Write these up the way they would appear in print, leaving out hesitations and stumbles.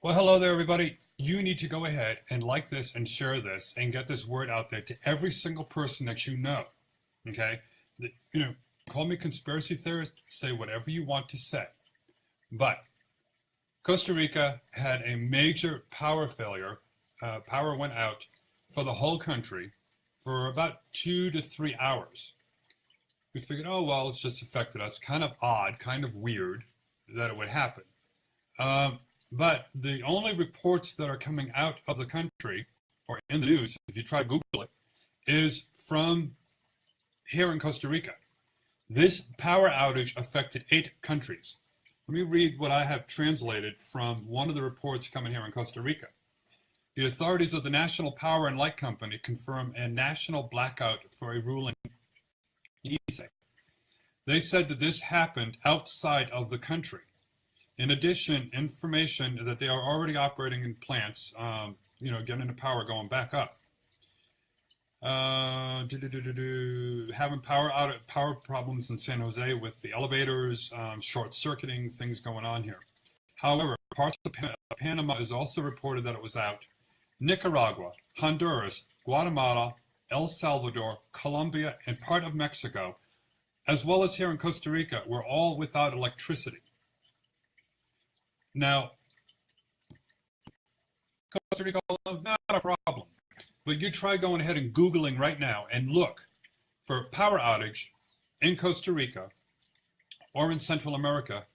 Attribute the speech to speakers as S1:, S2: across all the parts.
S1: Well, hello there, everybody. You need to go ahead and like this and share this and get this word out there to every single person that you know. Okay? You know, call me conspiracy theorist, say whatever you want to say. But Costa Rica had a major power failure. Power went out for the whole country for about 2 to 3 hours. We figured, oh, well, it's just affected us. Kind of odd, kind of weird that it would happen. Um, but the only reports that are coming out of the country or in the news, if you try to Google it, is from here in Costa Rica. This power outage affected 8 countries. Let me read what I have translated from one of the reports coming here in Costa Rica. The authorities of the National Power and Light Company confirm a national blackout for a ruling ESA. They said that this happened outside of the country. In addition, information that they are already operating in plants, getting the power going back up. Having power problems in San Jose with the elevators, short-circuiting, things going on here. However, parts of Panama is also reported that it was out. Nicaragua, Honduras, Guatemala, El Salvador, Colombia, and part of Mexico, as well as here in Costa Rica, were all without electricity. Now, Costa Rica, not a problem. But you try going ahead and Googling right now and look for power outage in Costa Rica or in Central America,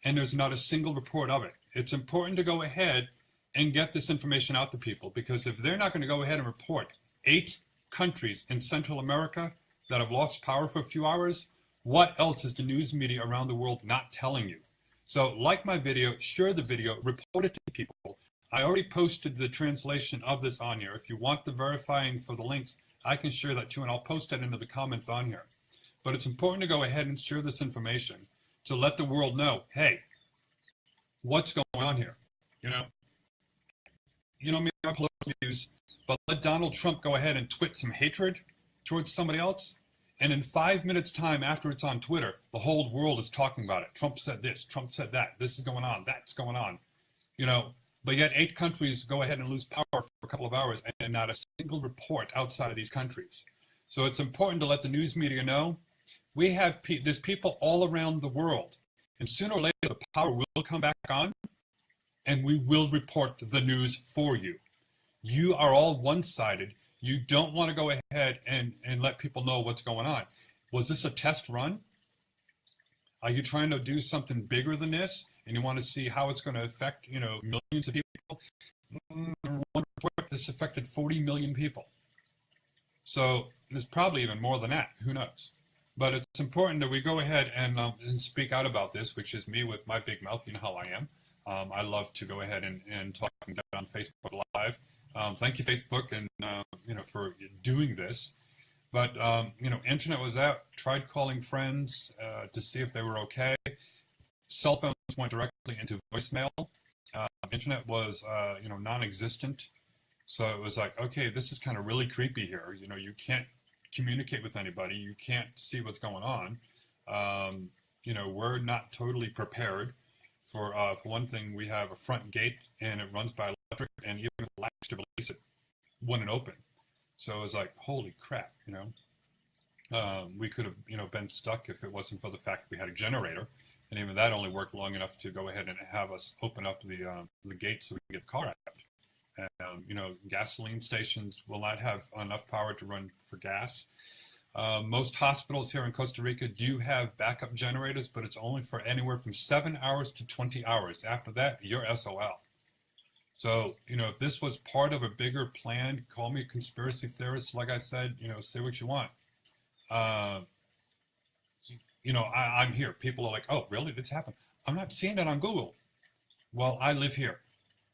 S1: and there's not a single report of it. It's important to go ahead and get this information out to people, because if they're not going to go ahead and report 8 countries in Central America that have lost power for a few hours, what else is the news media around the world not telling you? So like my video, share the video, report it to people. I already posted the translation of this on here. If you want the verifying for the links, I can share that too, and I'll post that into the comments on here. But it's important to go ahead and share this information to let the world know, hey, what's going on here? You know me, I'm political views, but let Donald Trump go ahead and twit some hatred towards somebody else, and in 5 minutes time after it's on Twitter, the whole world is talking about it. Trump said this, Trump said that, this is going on, that's going on. But yet 8 countries go ahead and lose power for a couple of hours and not a single report outside of these countries. So it's important to let the news media know there's people all around the world, and sooner or later the power will come back on and we will report the news for you. You are all one-sided. You don't want to go ahead and let people know what's going on. Was this a test run? Are you trying to do something bigger than this, and you want to see how it's going to affect, millions of people? One report, this affected 40 million people. So there's probably even more than that. Who knows? But it's important that we go ahead and speak out about this, which is me with my big mouth. You know how I am. I love to go ahead and talk and get on Facebook Live. Thank you, Facebook, and for doing this. But internet was out. Tried calling friends to see if they were okay. Cell phones went directly into voicemail. Internet was non-existent. So it was like, okay, this is kind of really creepy here. You can't communicate with anybody. You can't see what's going on. We're not totally prepared. For one thing, we have a front gate, and it runs by electric, and even the latch to release it wouldn't open. So it was like, holy crap, we could have, been stuck if it wasn't for the fact we had a generator, and even that only worked long enough to go ahead and have us open up the gate so we can get the car out. Gasoline stations will not have enough power to run for gas. Most hospitals here in Costa Rica do have backup generators, but it's only for anywhere from 7 hours to 20 hours. After that, you're SOL. So, if this was part of a bigger plan, call me a conspiracy theorist. Like I said, say what you want. I'm here. People are like, oh, really? This happened? I'm not seeing it on Google. Well, I live here.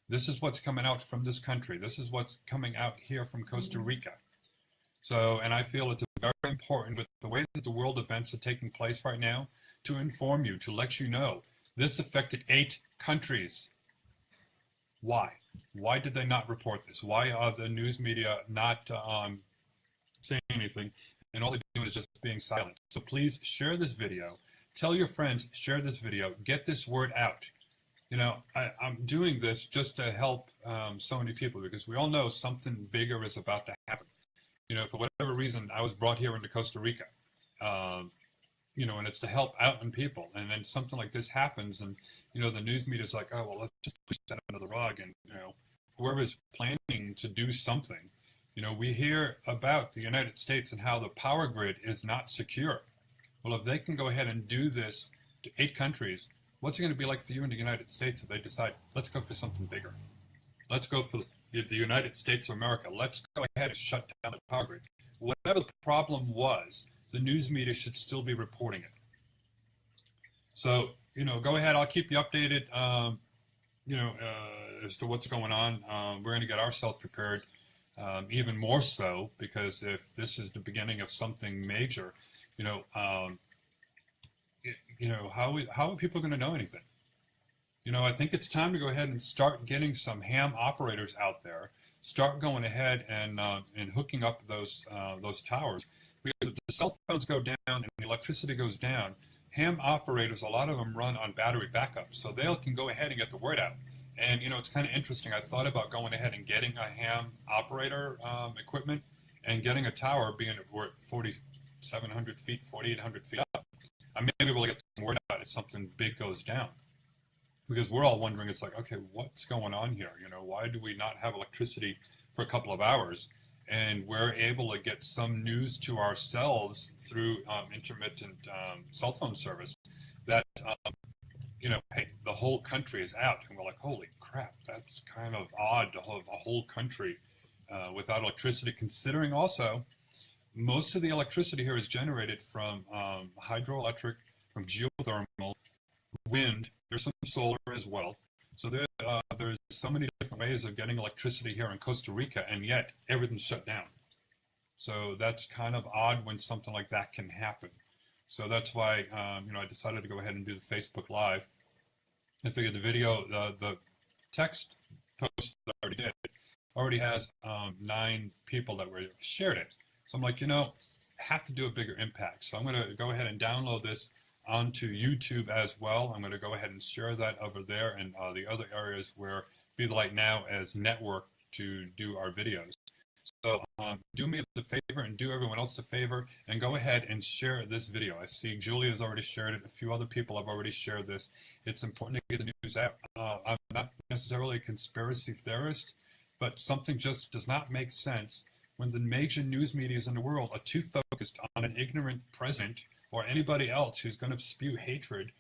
S1: This is what's coming out from this country. This is what's coming out here from Costa Rica. So, and I feel it's very important with the way that the world events are taking place right now to inform you, to let you know this affected 8 countries. Why? Why did they not report this? Why are the news media not saying anything? And all they do is just being silent. So please share this video. Tell your friends, share this video. Get this word out. I'm doing this just to help so many people, because we all know something bigger is about to happen. For whatever reason, I was brought here into Costa Rica, and it's to help out in people. And then something like this happens, and, the news media is like, oh, well, let's just push that under the rug. And, whoever's planning to do something, we hear about the United States and how the power grid is not secure. Well, if they can go ahead and do this to 8 countries, what's it going to be like for you in the United States if they decide, let's go for something bigger? Let's go for the United States of America. Let's go ahead and shut down the power grid. Whatever the problem was, the news media should still be reporting it. So, go ahead. I'll keep you updated, as to what's going on. We're going to get ourselves prepared, even more so, because if this is the beginning of something major, how are people going to know anything? I think it's time to go ahead and start getting some ham operators out there. Start going ahead and hooking up those towers. Because if the cell phones go down and the electricity goes down, ham operators, a lot of them run on battery backup, so they can go ahead and get the word out. And it's kind of interesting. I thought about going ahead and getting a ham operator equipment and getting a tower, being at 4,700 feet, 4,800 feet up. I may be able to get some word out if something big goes down. Because we're all wondering, it's like, okay, what's going on here? Why do we not have electricity for a couple of hours? And we're able to get some news to ourselves through intermittent cell phone service that, hey, the whole country is out. And we're like, holy crap, that's kind of odd to have a whole country without electricity, considering also most of the electricity here is generated from hydroelectric, from geothermal, wind. There's some solar as well. So there's so many different ways of getting electricity here in Costa Rica, and yet everything's shut down. So that's kind of odd when something like that can happen. So that's why I decided to go ahead and do the Facebook Live. I figured the video, the text post that I already did, already has 9 people that shared it. So I'm like, have to do a bigger impact. So I'm going to go ahead and download this onto YouTube as well. I'm going to go ahead and share that over there and the other areas where Be the Light Now as network to do our videos. So do me the favor and do everyone else the favor and go ahead and share this video. I see Julia's already shared it. A few other people have already shared this. It's important to get the news out. I'm not necessarily a conspiracy theorist, but something just does not make sense when the major news medias in the world are too focused on an ignorant president or anybody else who's going to spew hatred,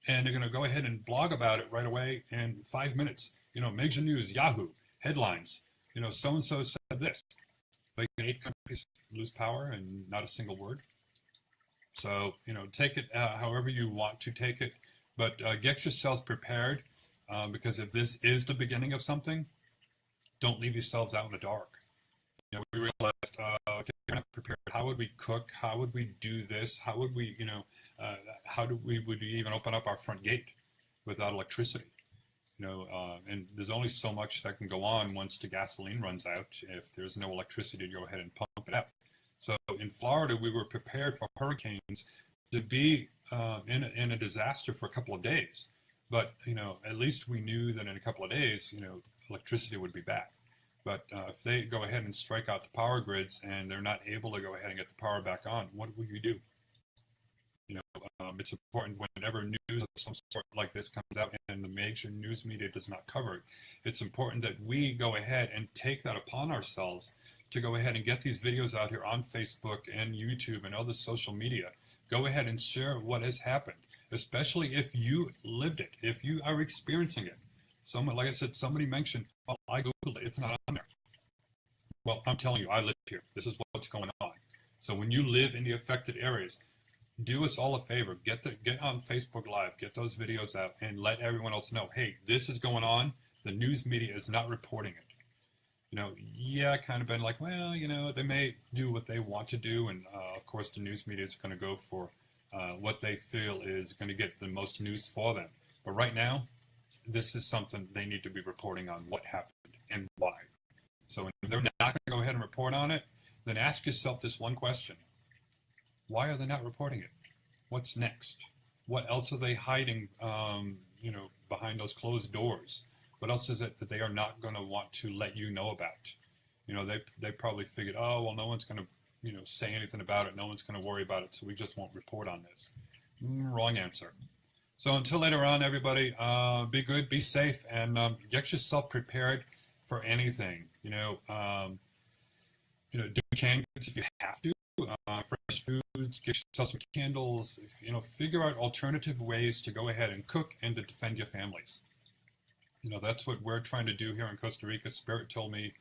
S1: and they're going to go ahead and blog about it right away in 5 minutes. Major news, Yahoo, headlines, so-and-so said this. Like 8 countries lose power and not a single word. So, take it however you want to take it, but get yourselves prepared because if this is the beginning of something, don't leave yourselves out in the dark. We realized, okay, we're not prepared. How would we cook? How would we do this? How would we, would we even open up our front gate without electricity? And there's only so much that can go on once the gasoline runs out if there's no electricity to go ahead and pump it out. So in Florida, we were prepared for hurricanes to be in a disaster for a couple of days. But, at least we knew that in a couple of days, electricity would be back. But if they go ahead and strike out the power grids and they're not able to go ahead and get the power back on, what will you do? It's important whenever news of some sort like this comes out and the major news media does not cover it. It's important that we go ahead and take that upon ourselves to go ahead and get these videos out here on Facebook and YouTube and other social media. Go ahead and share what has happened, especially if you lived it, if you are experiencing it. Someone, like I said, somebody mentioned, well, I Googled it, it's not on there. Well, I'm telling you, I live here. This is what's going on. So when you live in the affected areas, do us all a favor. Get on Facebook Live, get those videos out, and let everyone else know, hey, this is going on. The news media is not reporting it. Kind of been like, well, they may do what they want to do, and of course the news media is going to go for what they feel is going to get the most news for them. But right now, this is something they need to be reporting on what happened and why. So if they're not going to go ahead and report on it, then ask yourself this one question. Why are they not reporting it? What's next? What else are they hiding, behind those closed doors? What else is it that they are not going to want to let you know about? They probably figured, oh, well, no one's going to, say anything about it. No one's going to worry about it, so we just won't report on this. Wrong answer. So until later on, everybody, be good, be safe, and get yourself prepared for anything. Do canned goods if you have to. Fresh foods, get yourself some candles. Figure out alternative ways to go ahead and cook and to defend your families. That's what we're trying to do here in Costa Rica. Spirit told me,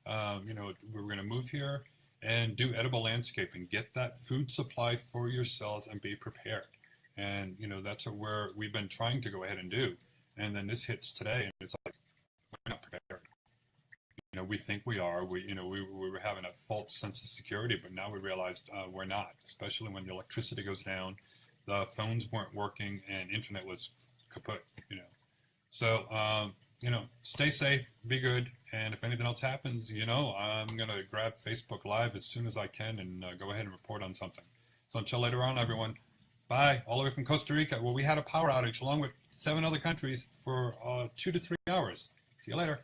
S1: we're going to move here and do edible landscaping. Get that food supply for yourselves and be prepared. And, that's what we've been trying to go ahead and do. And then this hits today, and it's like, we're not prepared. We think we are. We were having a false sense of security, but now we realized we're not, especially when the electricity goes down, the phones weren't working, and internet was kaput, So, stay safe, be good, and if anything else happens, I'm going to grab Facebook Live as soon as I can and go ahead and report on something. So until later on, everyone, bye, all the way from Costa Rica, where we had a power outage along with 7 other countries for 2 to 3 hours. See you later.